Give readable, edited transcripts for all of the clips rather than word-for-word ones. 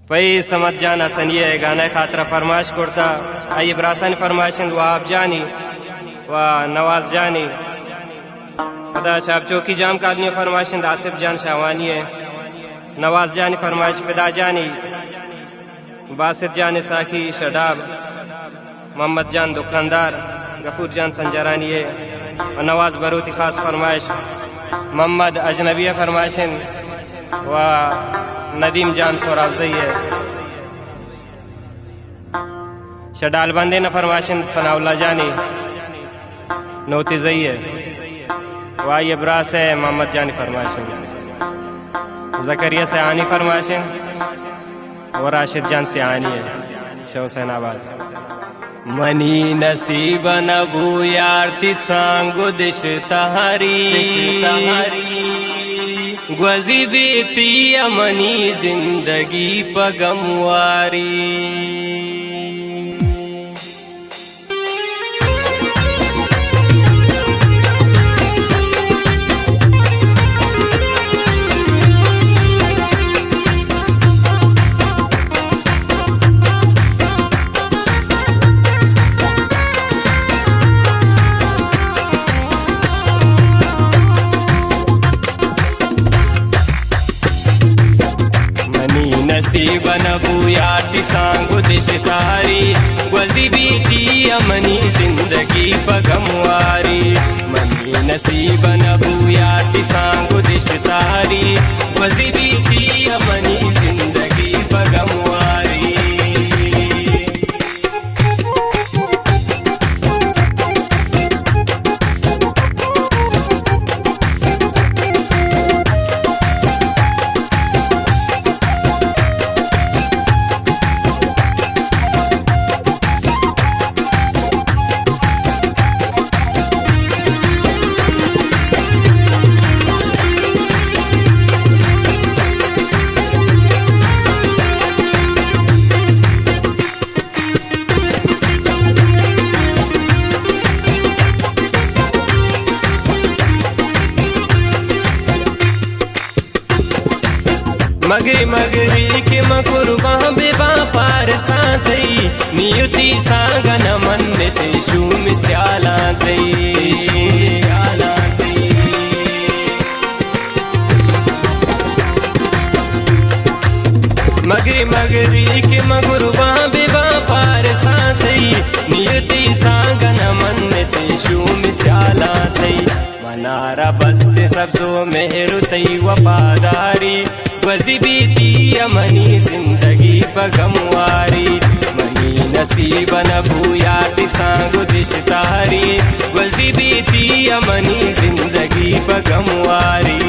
पई समझ जाना सनिए गाना खातरा फरमाइश करता आई ब्रासन फरमाइशन वाब जानी व नवाज जानी खुदा शाब चौकी जाम का आदमी फरमाइशन आसिफ जान शाहवानी है नवाज जानी फरमाइश फिदा जानी बासित जान साखी शडाब मोहम्मद जान दुकानदार गफूर जान संजरानी है और नवाज बरूती खास फरमाइश मोहम्मद अजनबी फरमाइशन व नदीम जान सोरावजई है शडाल बंदे न फरमाइशन सनाउल्ला जानी नोतिजई है वाई इब्रास है मोहम्मद जानी फरमाइशन जकरिया से आनी फरमाइशन और राशिद जान से आनी है शो हुसैनाबाद मनी नसीब नबू यार तिसांगो दिश तहारी ग्वजी बेती अमनी जिंदगी पगमवारी नसीब नबू यार सांगो दिश तारी ग्वजी बीती अमनी जिंदगी पगमवारी मनी नसीब नबू यार सांगो दिश तारी ग्वजी बीती अमनी जिंदगी पगमवारी मगरी मगरी के मकुरबा बेबा पार साथई नियुति सांगन मन्नते शूम स्याला मगरी मगरी के मकुरबा बेबा पार साथई नियुति सांगन मन्नते शूम स्याला मनारा बस से सबसो मेहरु तई वफादारी ग्वजी बीती अमनी जिंदगी पगमवारी मनी नसीब नबू यार सांगो दिश तारी ग्वजी बीती अमनी जिंदगी पगमवारी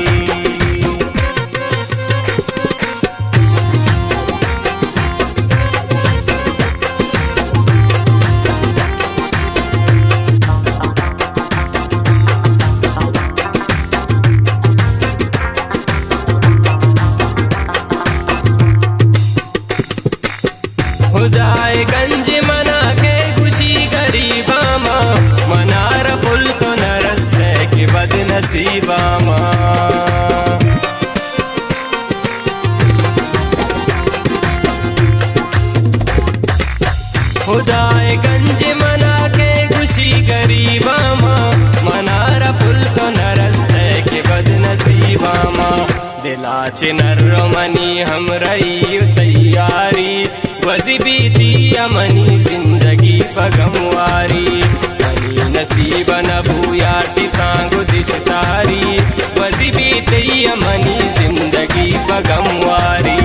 खुदाए गंज मना के खुशी गरीबा माँ मनार पुल तो न रस्ते के बदनसीबा माँ खुदाए गंज मना के खुशी गरीबा माँ मनार पुल तो न रस्ते के बदनसीबा माँ दिलाचे नर्रो मनी हम रही तैयारी ग्वजी बीती अमनी जिंदगी पगमवारी मनी नसीब नबू यार सांगो दिश तारी ग्वजी बीती अमनी जिंदगी पगमवारी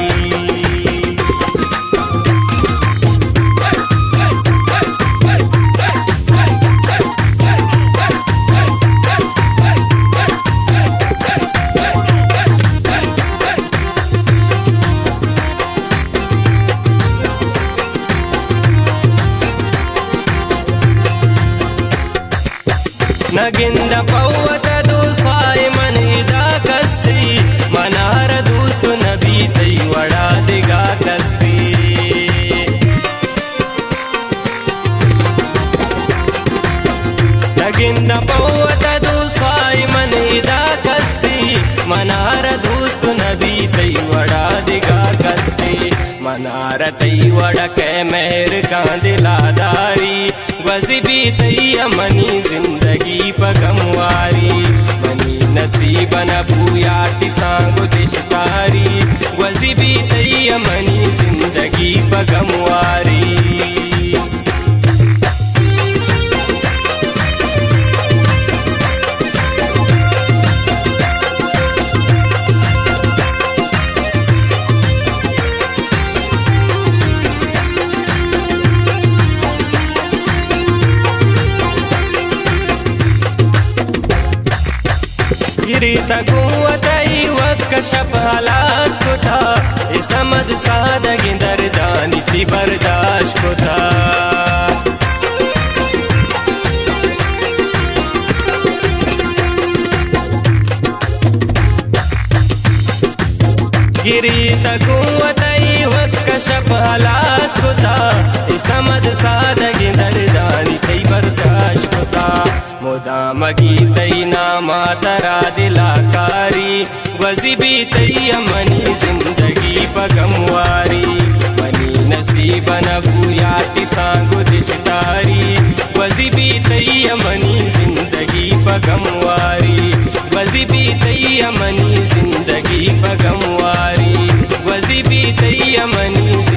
नगिंद पौवत दूसवाय मन इदा कस्सी मनार दूस्त नबी तई वड़ा दिगा कस्सी नगिंद पौवत दूसवाय मन इदा कस्सी मनार दूस्त नबी तई वड़ा दिगा कस्सी मनारतई वड़के मेहर कांदिलादारी वजीबी तई मनी जिंदगी पगमवारी मनी नसीब न भूयाति सांगो दिशतारी वजीबी तई मनी जिंदगी पगमवारी गिरीता गुवतई वक्कशप हलास को था समद सादगी दर्दानी थी बर्दाश्त को था गिरीता गुवतई वक्कशप हलास को था समद सादगी दर्दानी थी बर्दाश्त को था मुदाम गीतई नामा तरा दिलाकारी वजीबी तई मनी जिंदगी पगमवारी मनी नसीब न भूयाति सांगो दिशतारी वजीबी तई मनी जिंदगी पगमवारी वजीबी तई मनी जिंदगी पगमवारी वजीबी तई मनी